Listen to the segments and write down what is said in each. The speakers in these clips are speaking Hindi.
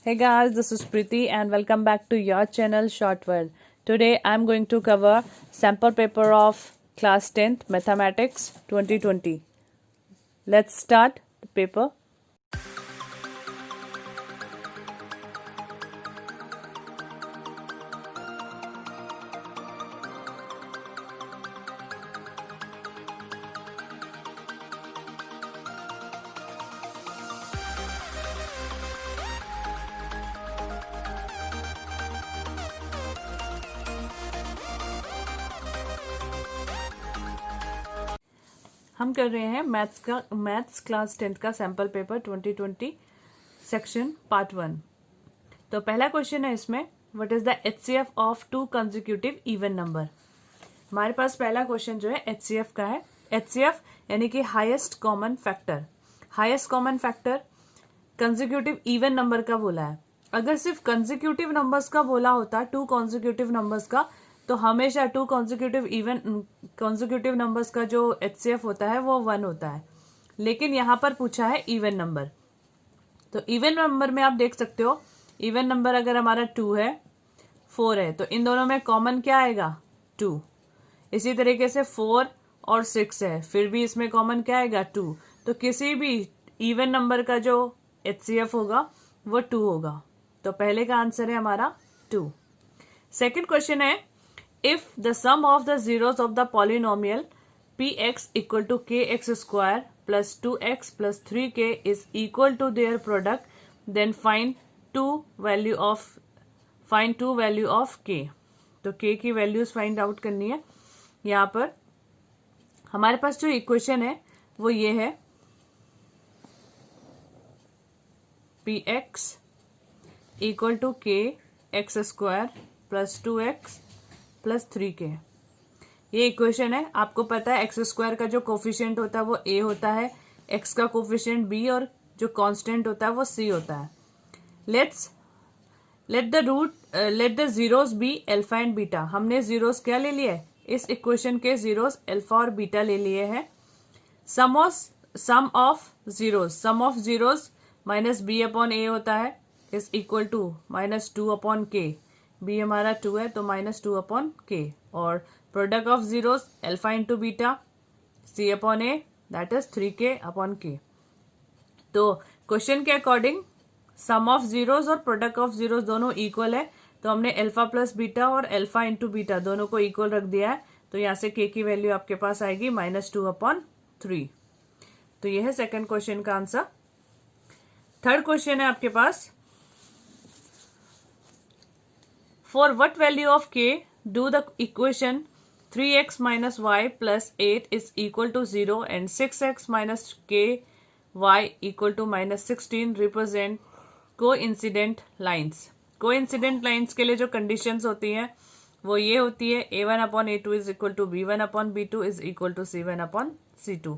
Hey guys, this is Preeti and welcome back to your channel Short World. Today I'm going to cover sample paper of class 10th Mathematics 2020. Let's start the paper. हम कर रहे हैं मैथ्स क्लास 10th का सैम्पल पेपर 2020 सेक्शन पार्ट 1। तो पहला क्वेश्चन है इसमें, what is the HCF of to consecutive even number. हमारे पास पहला क्वेश्चन जो है HCF का है। HCF यानी कि highest common factor. Highest common factor consecutive even number का बोला है। अगर सिर्फ कंसेक्यूटिव नंबर्स का बोला होता, टू कंसेक्यूटिव नंबर्स का, तो हमेशा टू कॉन्जिक्यूटिव नंबर्स का जो HCF होता है वो 1 होता है। लेकिन यहां पर पूछा है इवन नंबर। तो इवन नंबर में आप देख सकते हो, इवन नंबर अगर हमारा 2 है, 4 है, तो इन दोनों में कॉमन क्या आएगा? 2। इसी तरीके से 4 और 6 है, फिर भी इसमें कॉमन क्या आएगा? 2। तो किसी भी इवन नंबर का जो HCF होगा वो 2 होगा। तो पहले का आंसर है हमारा 2। सेकेंड क्वेश्चन है, if the sum of the zeros of the polynomial px equal to kx square plus 2x plus 3k is equal to their product, then find two value of k। तो k की वैल्यूज फाइंड आउट करनी है। यहाँ पर हमारे पास जो इक्वेशन है वो ये है, px equal to k X square plus 2x plus 3k। ये इक्वेशन है। आपको पता है एक्स स्क्वायर का जो कोफिशिएंट होता है वो a होता है, x का कोफिशिएंट b और जो कांस्टेंट होता है वो c होता है। Let the zeros be alpha and beta. हमने जीरोस क्या ले लिए? इस इक्वेशन के जीरोस अल्फा और बीटा ले लिए हैं। Sum of zeros minus b upon a होता है, is equal to minus 2 upon k। b हमारा 2 है तो माइनस 2 अपॉन k। और product of zeros alpha into beta c upon a, that is 3k upon k। तो क्वेश्चन के अकॉर्डिंग सम ऑफ जीरोस और प्रोडक्ट ऑफ जीरोस दोनों इक्वल है, तो हमने अल्फा प्लस बीटा और अल्फा इंटू बीटा दोनों को इक्वल रख दिया है। तो यहाँ से k की वैल्यू आपके पास आएगी माइनस 2 अपॉन 3। तो ये है सेकेंड क्वेश्चन का आंसर। थर्ड क्वेश्चन है आपके पास, for what value of k do the equation 3x minus y plus 8 is equal to 0 and 6x minus k y equal to minus 16 represent coincident lines। coincident lines के लिए जो conditions होती हैं वो ये होती है, a1 upon a2 is equal to b1 upon b2 is equal to c1 upon c2।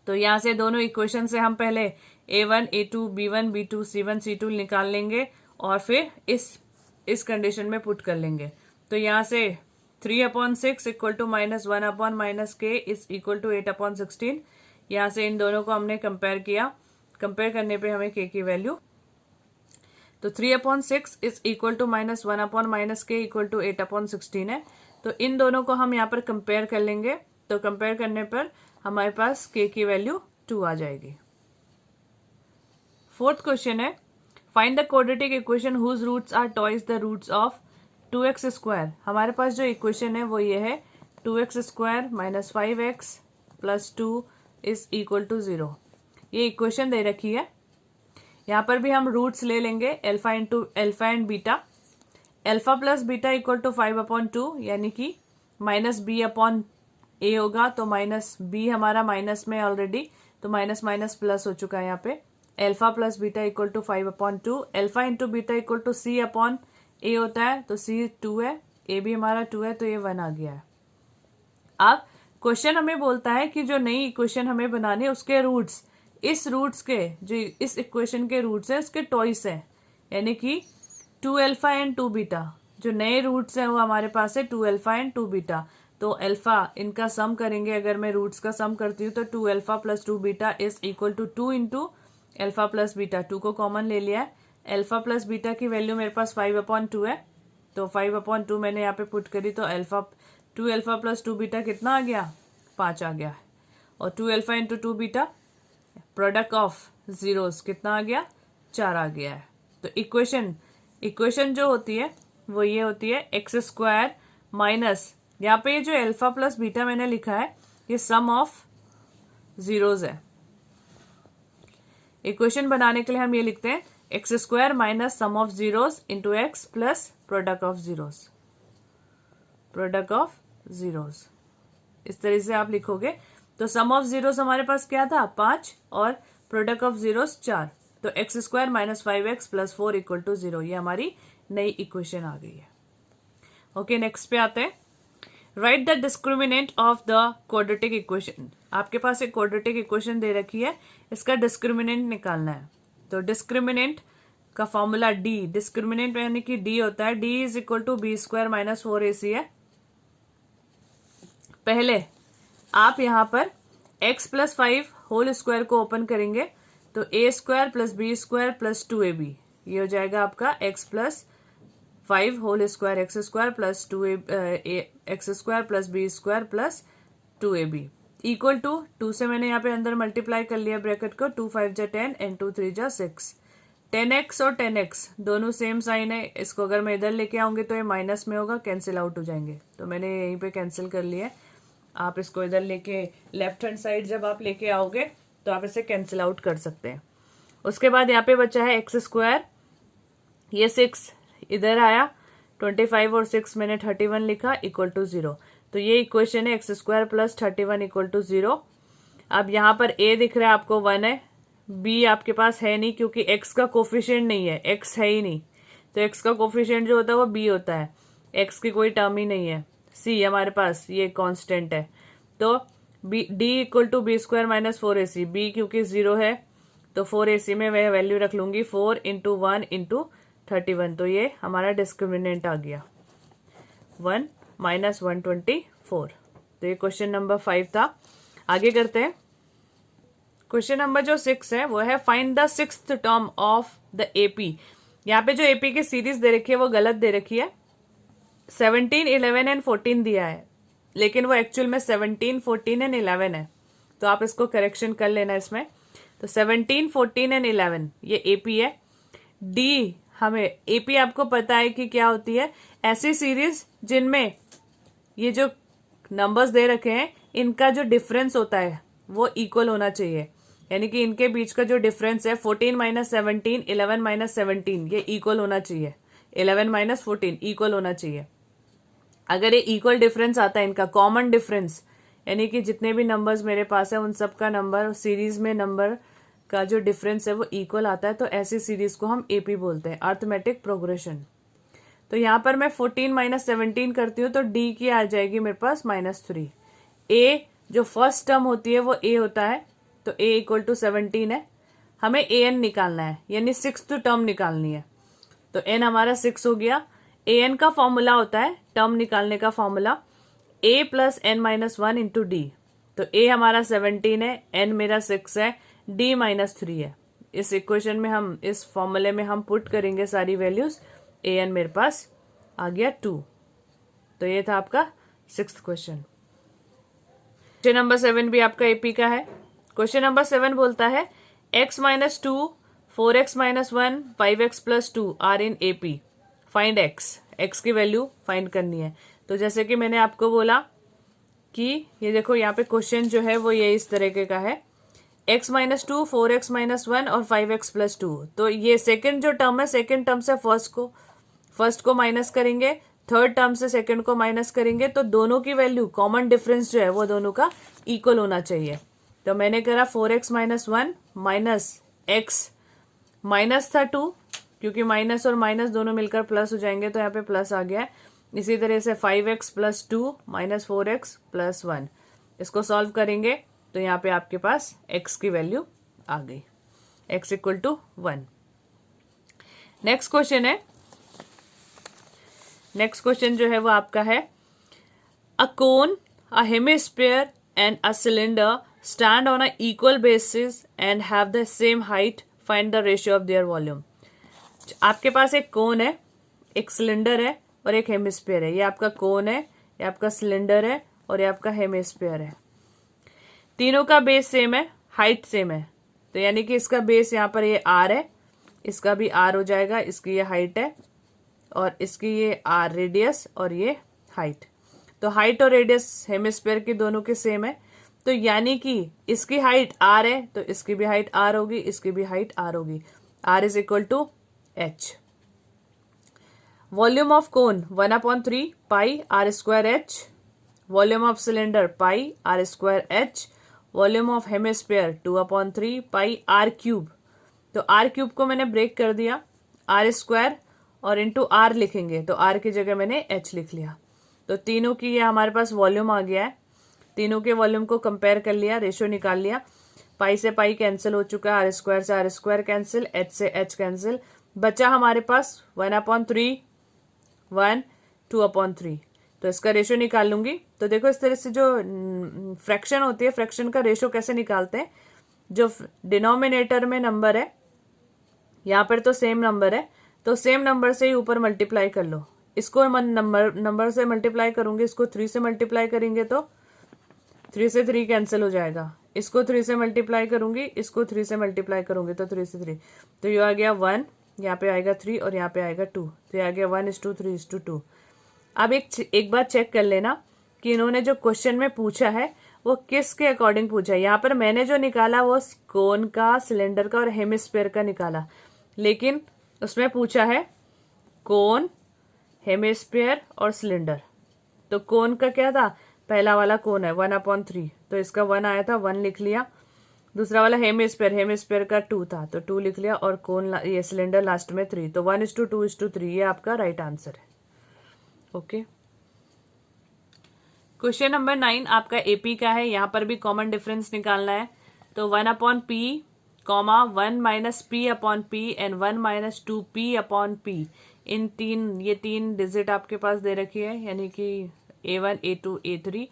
तो यहाँ से दोनों इक्वेशन से हम पहले a1 a2 b1 b2 c1 c2 निकाल लेंगे और फिर इस कंडीशन में पुट कर लेंगे। तो यहाँ से 3 upon 6 equal to minus 1 upon minus K is equal to 8 upon 16। यहाँ से इन दोनों को हमने कंपेयर किया, कंपेयर करने पे हमें के की वैल्यू, तो 3 upon 6 is equal to minus 1 upon minus K equal to 8 upon 16 है। तो इन दोनों को हम यहाँ पर कंपेयर कर लेंगे। तो कंपेयर करने पर हमारे पास के की वैल्यू 2 आ जाएगी। फोर्थ क्वेश्चन है, find the quadratic equation whose roots are twice the roots of 2x square. हमारे पास जो इक्वेशन है वो ये है, 2x square minus 5x plus 2 is equal to 0। ये इक्वेशन दे रखी है। यहाँ पर भी हम रूट्स ले लेंगे, alpha and beta. Alpha plus beta equal to 5 upon 2 यानी कि माइनस b अपॉन a होगा। तो माइनस b हमारा माइनस में ऑलरेडी, तो माइनस माइनस प्लस हो चुका है यहाँ पे। Alpha plus beta equal to 5 upon 2, alpha into beta equal to c upon a होता है, तो c 2 है, a भी हमारा 2 है, तो ये 1 आ गया है। अब क्वेश्चन हमें बोलता है कि जो नई इक्वेशन हमें बनानी है उसके रूट्स, इस रूट्स के जो इस इक्वेशन के रूट्स है उसके टॉइस है, यानी कि 2 अल्फा एंड 2 बीटा। जो नए रूट्स हैं वो हमारे पास है 2 अल्फा एंड 2 बीटा। तो अल्फा इनका सम करेंगे, अगर मैं रूट्स का सम करती हूँ तो 2 alpha plus 2 beta is equal to 2 into alpha plus beta, 2 को कॉमन ले लिया है, अल्फा प्लस बीटा की वैल्यू मेरे पास 5/2 है, तो 5/2 मैंने यहाँ पे पुट करी, तो टू अल्फा प्लस 2 बीटा कितना आ गया, 5 आ गया। और 2 alpha into 2 beta, product of zeros कितना आ गया, 4 आ गया है। तो इक्वेशन जो होती है वो ये होती है x² माइनस, यहाँ पे जो अल्फा प्लस बीटा मैंने लिखा है ये सम ऑफ जीरोस है। इक्वेशन बनाने के लिए हम ये लिखते हैं x² minus sum of zeros into x plus product of zeros. इस तरह से आप लिखोगे। तो सम ऑफ जीरोस हमारे पास क्या था, 5, और प्रोडक्ट ऑफ जीरोस 4। तो x² minus 5x plus 4 equal to 0, ये हमारी नई इक्वेशन आ गई है। ओके, नेक्स्ट पे आते हैं। Right the discriminant of the quadratic equation. आपके पास एक क्वाड्रेटिक इक्वेशन दे रखी है, इसका डिस्क्रिमिनेंट निकालना है। तो डिस्क्रिमिनेंट का फॉर्मूला डी, डिस्क्रिमिनेंट यानी कि डी होता है D is equal to b² minus 4ac है। पहले आप यहां पर x प्लस 5 होल स्क्वायर को ओपन करेंगे, तो a² plus b² plus 2ab, ये हो जाएगा आपका x plus 5 whole square x² plus 2x² plus b² plus 2ab equal to 2 से मैंने यहाँ पे अंदर मल्टीप्लाई कर लिया ब्रैकेट को, 2 5 जा 10 एंड 2 3 जा 6। 10x और 10x दोनों सेम साइन है, इसको अगर मैं इधर लेके आऊंगी तो ये माइनस में होगा, कैंसिल आउट हो जाएंगे, तो मैंने यहीं पे कैंसिल कर लिया। आप इसको इधर लेके लेफ्ट हैंड साइड जब आप लेके आओगे तो आप इसे कैंसिल आउट कर सकते हैं। उसके बाद यहाँ पे बचा है x², ये 6 इधर आया, 25 और 6 मैंने 31 लिखा इक्वल टू 0। तो ये इक्वेशन है x² प्लस 31 इक्वल टू 0। अब यहाँ पर a दिख रहा है आपको 1 है, b आपके पास है नहीं क्योंकि x का कोफिशिएंट नहीं है, x है ही नहीं, तो x का कोफिशिएंट जो होता है वो b होता है, x की कोई टर्म ही नहीं है। c हमारे पास ये कांस्टेंट है, तो d equal to b² minus 4ac, b क्योंकि 0 है तो 4ac में वह वैल्यू रख लूंगी 4 इंटू 1 इंटू 31, तो ये हमारा डिस्क्रिमिनेंट आ गया 1 माइनस 124। तो ये क्वेश्चन नंबर 5 था। आगे करते हैं। क्वेश्चन नंबर जो 6 है वो है find the 6th term of the AP. यहाँ पे जो एपी की सीरीज दे रखी है वो गलत दे रखी है, 17, 11 एंड 14 दिया है, लेकिन वो एक्चुअल में 17, 14 एंड 11 है, तो आप इसको करेक्शन कर लेना इसमें। तो 17, 14 एंड 11 ये एपी है। डी हमें एपी आपको पता है कि क्या होती है, ऐसी सीरीज जिनमें ये जो नंबर्स दे रखे हैं इनका जो डिफरेंस होता है वो इक्वल होना चाहिए, यानी कि इनके बीच का जो डिफरेंस है 14 माइनस 17, 11 माइनस 17 ये इक्वल होना चाहिए, 11 माइनस 14 इक्वल होना चाहिए। अगर ये इक्वल डिफरेंस आता है, इनका कॉमन डिफरेंस, यानी कि जितने भी नंबर्स मेरे पास है उन सब का नंबर सीरीज में नंबर का जो डिफरेंस है वो इक्वल आता है, तो ऐसी सीरीज को हम एपी बोलते हैं, अरिथमेटिक प्रोग्रेशन। तो यहाँ पर मैं 14 माइनस 17 करती हूँ तो डी की आ जाएगी मेरे पास -3। ए जो फर्स्ट टर्म होती है वो ए होता है, तो ए इक्वल टू 17 है। हमें ए एन निकालना है, यानी 6th टर्म निकालनी है, तो एन हमारा 6 हो गया। ए एन का फॉर्मूला होता है टर्म निकालने का formula a plus n minus 1 into d. तो ए हमारा 17 है, एन मेरा 6 है, डी -3 है। इस इक्वेशन में हम इस फॉर्मूले में हम पुट करेंगे सारी वैल्यूज, ए एन मेरे पास आ गया 2। तो ये था आपका 6th क्वेश्चन। क्वेश्चन नंबर 7 भी आपका एपी का है। क्वेश्चन नंबर 7 बोलता है x minus 2, 4x minus 1, 5x plus 2 are in AP, find x की वैल्यू फाइंड करनी है। तो जैसे कि मैंने आपको बोला कि ये देखो यहाँ पे क्वेश्चन जो है वो ये इस तरीके का है, x माइनस 2, 4x माइनस 1 और 5x प्लस 2। तो ये सेकेंड जो टर्म है, सेकेंड टर्म से फर्स्ट को माइनस करेंगे, थर्ड टर्म से सेकेंड को माइनस करेंगे, तो दोनों की वैल्यू कॉमन डिफरेंस जो है वो दोनों का इक्वल होना चाहिए। तो मैंने करा 4x minus 1 minus x minus था 2, क्योंकि माइनस और माइनस दोनों मिलकर प्लस हो जाएंगे, तो यहाँ पे प्लस आ गया है। इसी तरह से 5x plus 2 minus 4x plus 1, इसको सॉल्व करेंगे तो यहाँ पे आपके पास x की वैल्यू आ गई, x equal to 1। Next question है, नेक्स्ट क्वेश्चन जो है वो आपका है a cone, a hemisphere and a cylinder stand on a equal basis and have the same height, find the ratio of their volume. आपके पास एक कोन है, एक सिलेंडर है और एक हेमिस्फीयर है। ये आपका कोन है, ये आपका सिलेंडर है और ये आपका हेमिस्फीयर है। तीनों का बेस सेम है, हाइट सेम है, तो यानी कि इसका बेस यहाँ पर ये आर है, इसका भी आर हो जाएगा, इसकी ये हाइट है और इसकी ये आर रेडियस और ये हाइट। तो हाइट और रेडियस हेमिस्फीयर की दोनों के सेम है, तो यानी कि इसकी हाइट आर है तो इसकी भी हाइट आर होगी, इसकी भी हाइट आर होगी। R is equal to H. Volume of cone 1/3 pi R square H, volume of cylinder pi R square H, volume of hemisphere 2/3 pi R cube. तो आर क्यूब को मैंने ब्रेक कर दिया, आर स्क्वायर और इंटू आर लिखेंगे तो आर की जगह मैंने एच लिख लिया। तो तीनों की ये हमारे पास वॉल्यूम आ गया है। तीनों के वॉल्यूम को कंपेयर कर लिया, रेशियो निकाल लिया। पाई से पाई कैंसिल हो चुका है, आर स्क्वायर से आर स्क्वायर कैंसिल, एच से एच कैंसिल, बचा हमारे पास 1/3 1 2/3। तो इसका रेशियो निकाल लूंगी। तो देखो इस तरह से जो फ्रैक्शन होती है, फ्रैक्शन का रेशियो कैसे निकालते हैं, जो डिनोमिनेटर में नंबर है, यहाँ पर तो सेम नंबर है, तो सेम नंबर से ही ऊपर मल्टीप्लाई कर लो। इसको नंबर से मल्टीप्लाई करूंगी, इसको 3 से मल्टीप्लाई करेंगे तो 3 से 3 कैंसिल हो जाएगा। इसको 3 से मल्टीप्लाई करूंगी, इसको 3 से मल्टीप्लाई करूंगी तो 3 से 3, तो ये आ गया 1, यहाँ पे आएगा 3 और यहाँ पे आएगा 2, तो ये आ गया 1:3:2। अब एक बार चेक कर लेना कि इन्होंने जो क्वेश्चन में पूछा है वो किसके अकॉर्डिंग पूछा है। यहाँ पर मैंने जो निकाला वो कोन का, सिलेंडर का और हेमिस्फीयर का निकाला, लेकिन उसमें पूछा है कोन, हेमिस्फीयर और सिलेंडर। तो कोन का क्या था, पहला वाला कोन है 1/3, तो इसका 1 आया था, 1 लिख लिया। दूसरा वाला हेमिस्फीयर, हेमिस्फीयर का 2 था तो 2 लिख लिया, और कोन ये सिलेंडर लास्ट में 3, तो 1:2:3 ये आपका राइट आंसर है। ओके, क्वेश्चन नंबर 9 आपका एपी का है। यहाँ पर भी कॉमन डिफरेंस निकालना है। तो 1/p, 1 - p/p एंड 1 - 2p/p, ये तीन डिजिट आपके पास दे रखी है, यानी कि a1 a2 a3।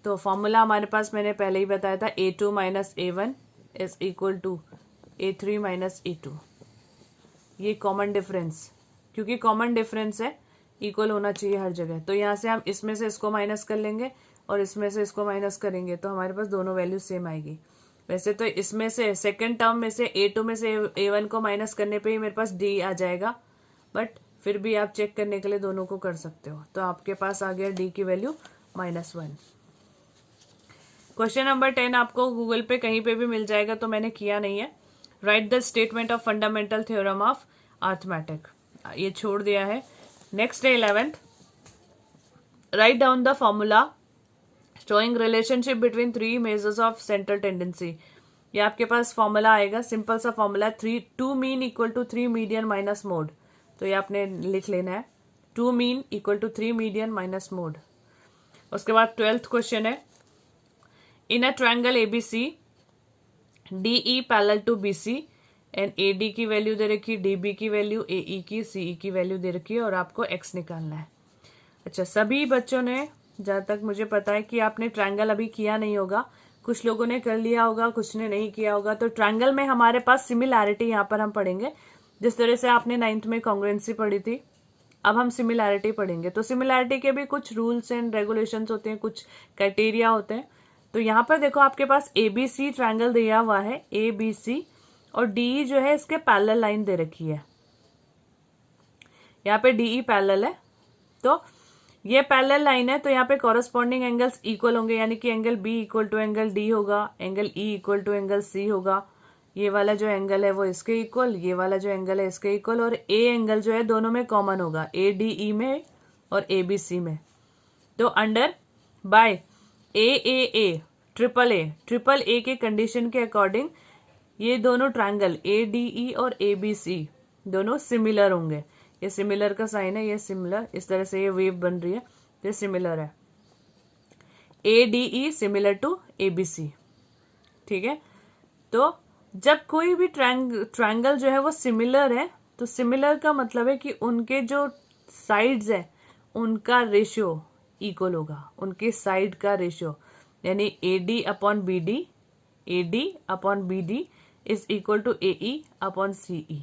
तो फॉर्मूला हमारे पास मैंने पहले ही बताया था, a2 - a1 is equal to a3 - a2। ये कॉमन डिफरेंस, क्योंकि कॉमन डिफरेंस है, इक्वल होना चाहिए हर जगह। तो यहाँ से हम इसमें से इसको माइनस कर लेंगे और इसमें से इसको माइनस करेंगे तो हमारे पास दोनों वैल्यू सेम आएगी। वैसे तो इसमें से सेकंड टर्म में से a2 में से a1 को माइनस करने पे ही मेरे पास d आ जाएगा, बट फिर भी आप चेक करने के लिए दोनों को कर सकते हो। तो आपके पास आ गया d की वैल्यू -1। क्वेश्चन नंबर 10 आपको गूगल पे कहीं पे भी मिल जाएगा, तो मैंने किया नहीं है। Write the statement of fundamental theorem of arithmetic, ये छोड़ दिया है। नेक्स्ट है 11th, write down the formula showing relationship between 3 measures of central tendency. ये आपके पास फॉर्मूला आएगा, सिंपल सा formula, 2 mean equal to 3 median minus mode. तो ये आपने लिख लेना है, 2 mean equal to 3 median minus mode. उसके बाद 12th क्वेश्चन है, in a triangle ABC DE parallel to BC and AD की वैल्यू दे रखी, DB की वैल्यू, AE की, CE की वैल्यू दे रखी है और आपको X निकालना है। अच्छा, सभी बच्चों ने, जहां तक मुझे पता है कि आपने ट्रायंगल अभी किया नहीं होगा, कुछ लोगों ने कर लिया होगा, कुछ ने नहीं किया होगा। तो ट्रायंगल में हमारे पास सिमिलैरिटी यहाँ पर हम पढ़ेंगे, जिस तरह से आपने 9th में कॉन्ग्रुएंसी पढ़ी थी, अब हम सिमिलैरिटी पढ़ेंगे। तो सिमिलैरिटी के भी कुछ रूल्स एंड रेगुलेशंस होते हैं, कुछ क्राइटेरिया होते हैं। तो यहाँ पर देखो आपके पास ABC ट्रायंगल दिया हुआ है, ABC, और DE जो है इसके पैरेलल लाइन दे रखी है। यहाँ पे DE पैरेलल है, तो ये पैरेलल लाइन है, तो यहाँ पे कॉरेस्पॉन्डिंग एंगल्स इक्वल होंगे, यानी कि angle B equal to angle D होगा, angle E equal to angle C होगा। ये वाला जो एंगल है वो इसके इक्वल, ये वाला जो एंगल है इसके इक्वल, और A एंगल जो है दोनों में कॉमन होगा, ADE में और ABC में। तो under by AAA triple A के कंडीशन के अकॉर्डिंग ये दोनों ट्रायंगल ADE और ABC दोनों सिमिलर होंगे। ये सिमिलर का साइन है, ये सिमिलर, इस तरह से ये वेव बन रही है, ये सिमिलर है। ADE सिमिलर टू ABC, ठीक है। तो जब कोई भी ट्रायंगल जो है वो सिमिलर है, तो सिमिलर का मतलब है कि उनके जो साइड्स है उनका रेशियो इक्वल होगा, उनके साइड का रेशियो, यानी AD/BD is equal to AE/CE।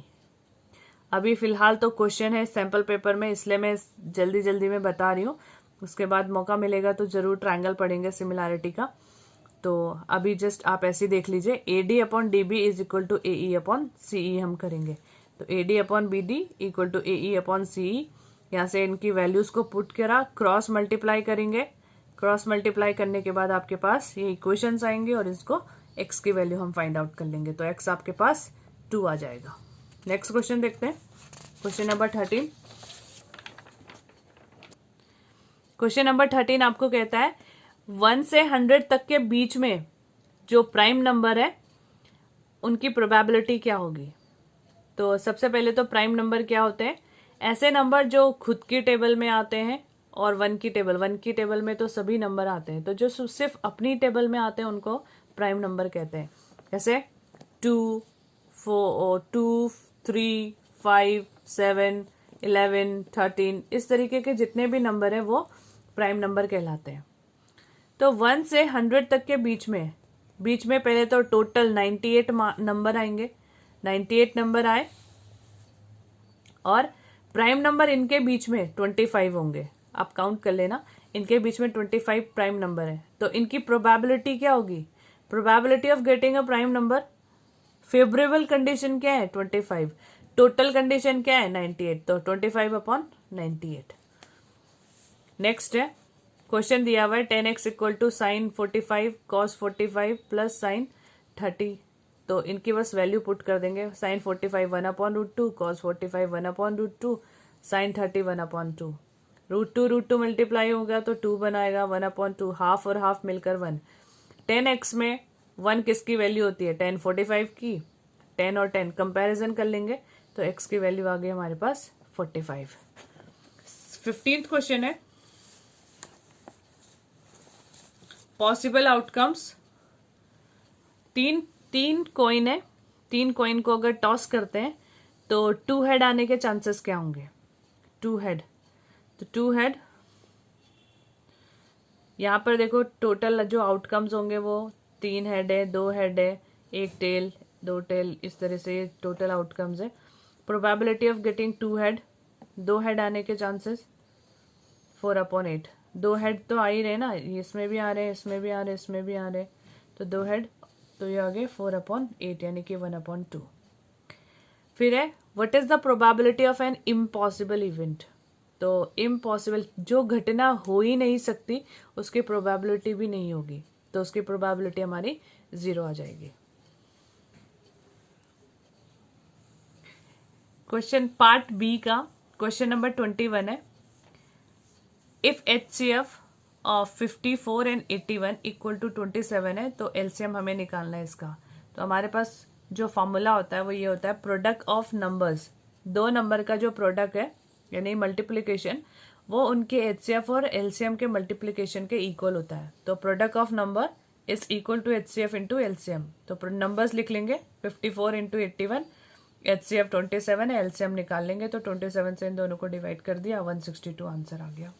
अभी फिलहाल तो क्वेश्चन है सैंपल पेपर में, इसलिए मैं जल्दी जल्दी में बता रही हूँ। उसके बाद मौका मिलेगा तो जरूर ट्रायंगल पढ़ेंगे सिमिलैरिटी का। तो अभी जस्ट आप ऐसे ही देख लीजिए, a d upon d b is equal to a e upon c e हम करेंगे। तो a d upon b d equal to a e upon c e. यहाँ से इनकी वैल्यूज को पुट करा, क्रॉस मल्टीप्लाई करेंगे। क्रॉस मल्टीप्लाई करने के बाद आपके पास ये इक्वेशंस आएंगे और इसको x की वैल्यू हम फाइंड आउट कर लेंगे। तो x आपके पास 2 आ जाएगा। नेक्स्ट क्वेश्चन देखते हैं, क्वेश्चन नंबर 13। क्वेश्चन नंबर 13 आपको कहता है 1 से 100 तक के बीच में जो प्राइम नंबर है उनकी प्रोबेबिलिटी क्या होगी। तो सबसे पहले तो प्राइम नंबर क्या होते हैं, ऐसे नंबर जो खुद की टेबल में आते हैं और 1 की टेबल में तो सभी नंबर आते हैं, तो जो सिर्फ अपनी टेबल में आते हैं उनको प्राइम नंबर कहते हैं। जैसे 2, 4, 2, 3, 5, 7, 11, 13, इस तरीके के जितने भी नंबर हैं वो प्राइम नंबर कहलाते हैं। तो 1 से 100 तक के बीच में पहले तो टोटल 98 नंबर आएंगे। 98 नंबर आए और प्राइम नंबर इनके बीच में 25 होंगे। आप काउंट कर लेना, इनके बीच में 25 प्राइम नंबर है। तो इनकी प्रोबेबिलिटी क्या होगी, probability of getting a prime number, favourable condition क्या है 25, टोटल कंडीशन क्या है 98, तो 25 अपॉन 98। नेक्स्ट है क्वेश्चन दिया हुआ है 10x equal to sine 45 cos 45 plus sine 30। तो इनकी बस वैल्यू पुट कर देंगे। Sign 45 1/√2, cos 45 1/√2, sign 30 1/2। √2 मल्टीप्लाई होगा तो 2 बनाएगा, 1/2, हाफ और हाफ मिलकर 1। 10x में 1 किसकी वैल्यू होती है, 10 45 की, 10 और 10 कंपैरिजन कर लेंगे तो x की वैल्यू आ गई हमारे पास 45। 15th क्वेश्चन है पॉसिबल आउटकम्स। तीन कॉइन है, 3 कॉइन को अगर टॉस करते हैं तो 2 हेड आने के चांसेस क्या होंगे, 2 हेड। तो 2 हेड, यहाँ पर देखो टोटल जो आउटकम्स होंगे वो 3 हेड है, 2 हेड है, 1 टेल, 2 टेल, इस तरह से टोटल आउटकम्स है। Probability of getting 2 head, 2 head आने के चांसेस 4/8। 2 हेड तो आ ही रहे ना, इसमें भी आ रहे हैं, इसमें भी आ रहे हैं, इसमें भी आ रहे हैं, तो 2 हेड, तो ये आ गए 4/8 यानी कि 1/2। फिर है what is the probability of an impossible event. तो इम्पॉसिबल, जो घटना हो ही नहीं सकती उसकी प्रोबेबिलिटी भी नहीं होगी, तो उसकी प्रोबेबिलिटी हमारी 0 आ जाएगी। क्वेश्चन पार्ट बी का क्वेश्चन नंबर 21 है if HCF of 54 and 81 equal to 27 है तो एलसीएम हमें निकालना है इसका। तो हमारे पास जो फॉर्मूला होता है वो ये होता है प्रोडक्ट ऑफ नंबर्स, 2 नंबर का जो प्रोडक्ट है यानी मल्टीप्लिकेशन, वो उनके HCF और एलसीएम के मल्टीप्लिकेशन के इक्वल होता है। तो product of number is equal to HCF into LCM. तो नंबर्स लिख लेंगे 54 इंटू 81, HCF 27 है, एलसीएम निकाल लेंगे तो 27 से इन दोनों को डिवाइड कर दिया, 162 आंसर आ गया।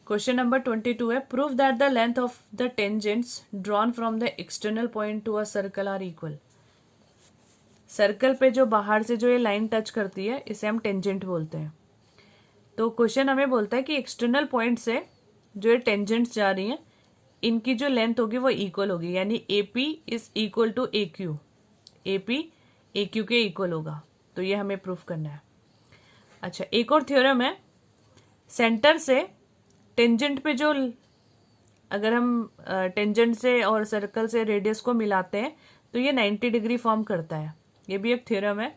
क्वेश्चन नंबर 22 है prove that the length of the tangents drawn from the external point to a circle are equal. Circle पे जो बाहर से जो ये लाइन टच करती है इसे हम टेंजेंट बोलते हैं। तो क्वेश्चन हमें बोलता है कि एक्सटर्नल पॉइंट से जो ये टेंजेंट्स जा रही हैं इनकी जो लेंथ होगी वो इक्वल होगी, यानी AP is equal to AQ, AP AQ के इक्वल होगा। तो ये हमें प्रूफ करना है। अच्छा, एक और थ्योरम है, सेंटर से टेंजेंट पे जो, अगर हम टेंजेंट से और सर्कल से रेडियस को मिलाते हैं तो ये 90 डिग्री फॉर्म करता है। ये भी एक थ्योरम है,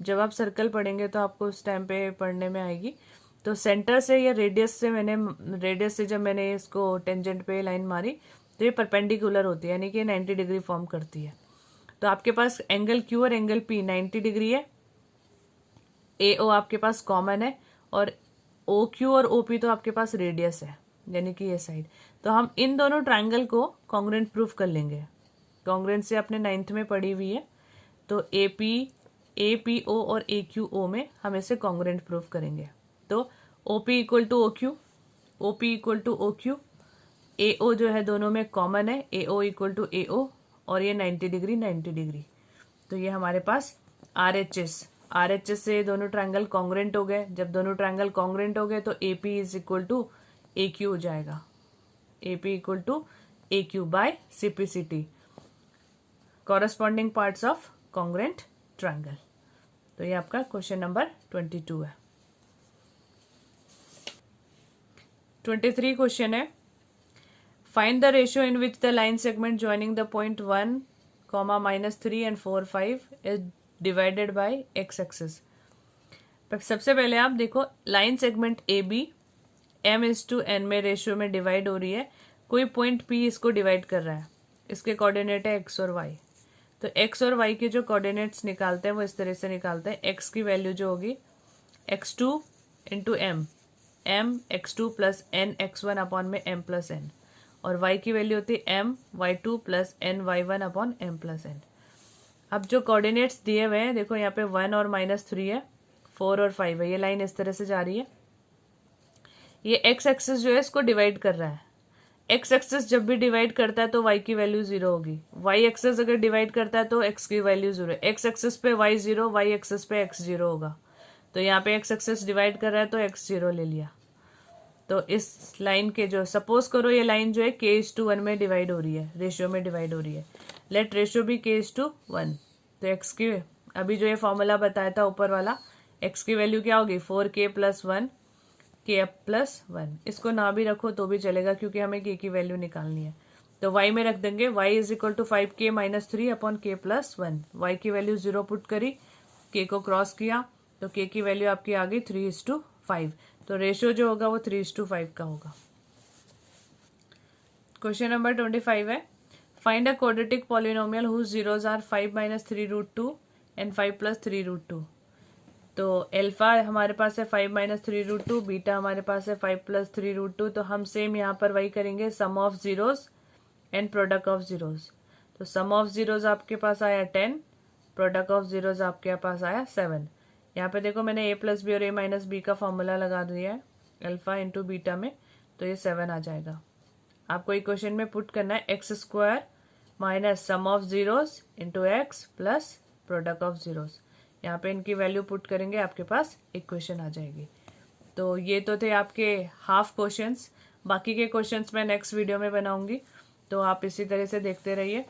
जब आप सर्कल पढ़ेंगे तो आपको उस टाइम पे पढ़ने में आएगी। तो सेंटर से या रेडियस से जब मैंने इसको टेंजेंट पे लाइन मारी तो ये परपेंडिकुलर होती है, यानी कि 90 डिग्री फॉर्म करती है। तो आपके पास एंगल Q और एंगल P 90 डिग्री है, AO आपके पास कॉमन है, और OQ और OP तो आपके पास रेडियस है, यानी कि ये साइड। तो हम इन दोनों ट्रायंगल को कॉन्ग्रुएंट प्रूफ कर लेंगे। कॉन्ग्रुएंट से अपने 9th में पढ़ी हुई है, तो APO और AQO में हम इसे कॉन्ग्रुएंट प्रूफ करेंगे। तो OP equal to OQ, OP equal to OQ, AO जो है दोनों में कॉमन है, AO इक्वल टू AO, और ये 90 डिग्री 90 डिग्री। तो ये हमारे पास RHS से दोनों ट्रायंगल कॉन्ग्रेंट हो गए। जब दोनों ट्रायंगल कॉन्ग्रेंट हो गए तो AP is equal to AQ हो जाएगा। AP equal to AQ by CPCT, corresponding parts of congruent triangle. तो ये आपका क्वेश्चन नंबर 22 है। 23 क्वेश्चन है, find the ratio in which the line segment joining the point 1, -3 and 4, 5 is divided by x axis. सबसे पहले आप देखो लाइन सेगमेंट AB m/n में रेशियो में डिवाइड हो रही है। कोई पॉइंट P इसको डिवाइड कर रहा है, इसके कोऑर्डिनेट है x और y। तो x और y के जो कोऑर्डिनेट्स निकालते हैं वो इस तरह से निकालते हैं। x की वैल्यू जो होगी x2 into m x2 plus n x1 upon में m प्लस n, और y की वैल्यू होती है m y2 plus n y1 upon m plus n। अब जो कोऑर्डिनेट्स दिए हुए हैं देखो यहाँ पे 1 और -3 है, 4 और 5 है। ये लाइन इस तरह से जा रही है। ये x एक्सिस जो है इसको डिवाइड कर रहा है। x एक्सिस जब भी डिवाइड करता है तो y की वैल्यू 0 होगी। y एक्सिस अगर डिवाइड करता है तो x की वैल्यू 0 है। x एक्सिस पे y 0, y एक्सिस पे x 0 होगा। तो यहाँ पे x एक्सिस डिवाइड कर रहा है तो x 0 ले लिया। तो इस लाइन के जो सपोज करो ये लाइन जो है k:1 में डिवाइड हो रही है, रेशियो में डिवाइड हो रही है। लेट रेशियो भी k:1। तो x की अभी जो ये फॉर्मूला बताया था ऊपर वाला, x की वैल्यू क्या होगी 4k + 1 k + 1। इसको ना भी रखो तो भी चलेगा क्योंकि हमें k की वैल्यू निकालनी है। तो y में रख देंगे y is equal to 5k - 3 upon k + 1। y की वैल्यू 0 पुट करी, k को क्रॉस किया तो k की वैल्यू आपकी आ गई 3:5। तो रेशियो जो होगा वो 3:5 का होगा। क्वेश्चन नंबर 25 है, find a quadratic polynomial whose zeros are 5 - 3√2 and 5 + 3√2। तो अल्फा हमारे पास है 5 - 3√2, बीटा हमारे पास है 5 + 3√2। तो हम सेम यहाँ पर वही करेंगे, sum of zeros and product of zeros. तो सम ऑफ जीरोज आपके पास आया 10, प्रोडक्ट ऑफ जीरोज आपके पास आया 7। यहाँ पे देखो मैंने a + b और a - b का फॉर्मूला लगा दिया है अल्फा इंटू बीटा में, तो ये 7 आ जाएगा। आपको इक्वेशन में पुट करना है x² minus sum of zeros into x plus product of zeros. यहाँ पे इनकी वैल्यू पुट करेंगे, आपके पास इक्वेशन आ जाएगी। तो ये तो थे आपके हाफ क्वेश्चंस। बाकी के क्वेश्चंस मैं नेक्स्ट वीडियो में बनाऊंगी। तो आप इसी तरह से देखते रहिए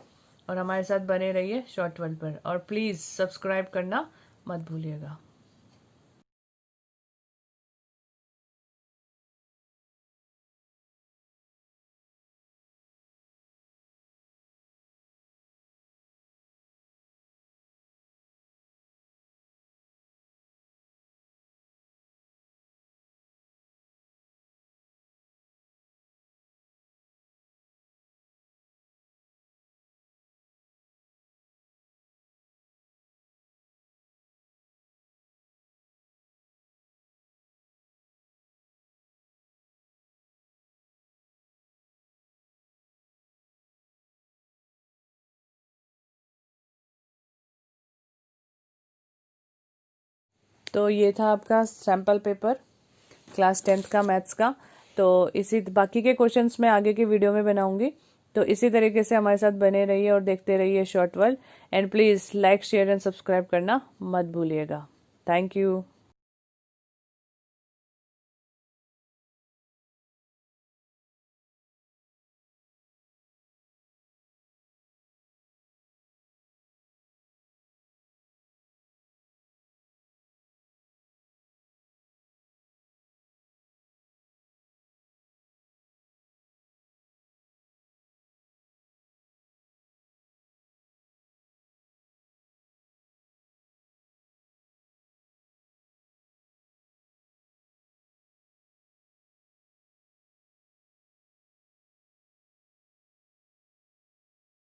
और हमारे साथ बने रहिए शॉर्ट वर्ल्ड पर, और प्लीज़ सब्सक्राइब करना मत भूलिएगा। तो ये था आपका सैम्पल पेपर क्लास 10th का मैथ्स का। तो इसी बाकी के क्वेश्चंस मैं आगे के वीडियो में बनाऊंगी। तो इसी तरीके से हमारे साथ बने रहिए और देखते रहिए short world, and please like share and subscribe करना मत भूलिएगा। Thank you.